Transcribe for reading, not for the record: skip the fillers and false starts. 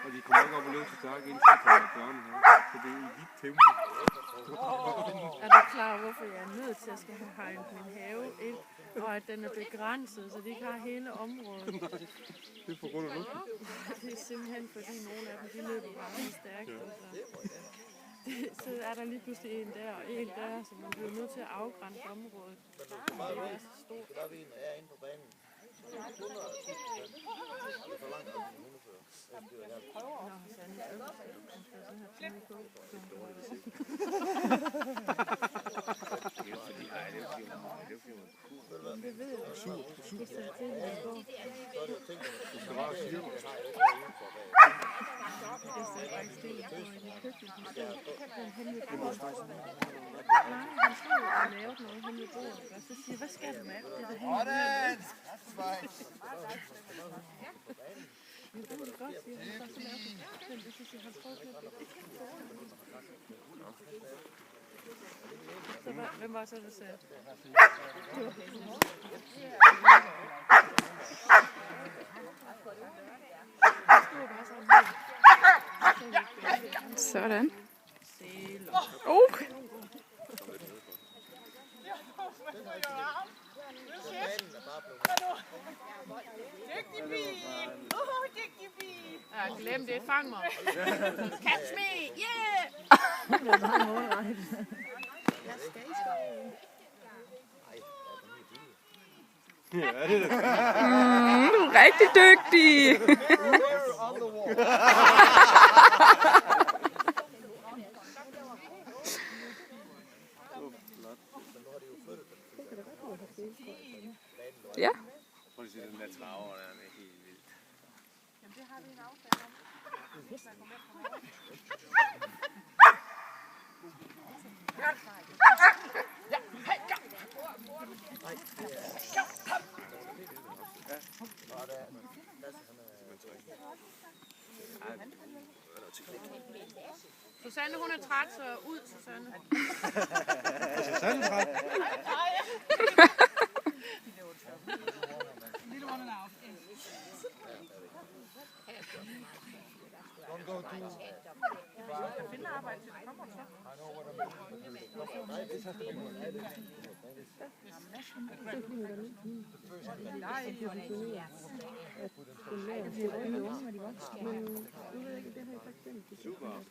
Og de kommer ikke op og løse tak, indtil de kommer i børnehave. Så det er i dit tempo. Er du klar over, hvorfor jeg er nødt til at skal have hegnet min have ind, og at den er begrænset, så de ikke har hele området? Nej, det er på grund af det. Det er simpelthen fordi nogle af dem, de løber bare så stærkt. Så er der lige pludselig en der og en der, så man bliver nødt til at afgrænse området. Det er så stort. Der er vi inde på banen. 110%. Det er for langt op i hundefører. Nå, Sanne, man skal sådan have tænkt på. Det ved jeg. Det ser til, at går. Du skal bare sige mig. Jeg ser faktisk det, jeg går i køkkenet. Han henne ved bordet. Nej, han stod og lavede noget henne ved bordet. Og så siger jeg, hvad skal du med alt det, der hænger med? Men det er godt, siger han. Så laver han det. Så siger han, prøv at det. Så hvem var så, der sagde? Det var Henrik. Sådan. Okay. Ja, glem det. Fang mig. Catch me. Yeah! Jeg skal i skoven. Ja, det er det. Du er rigtig dygtig. Ja. Prøv at se den der traver, der er helt vildt. Jamen, det har vi en aftale om. Susanne, hun er træt, så ud, Susanne. Susanne er træt. Finde arbejde til, det kommer så. Super.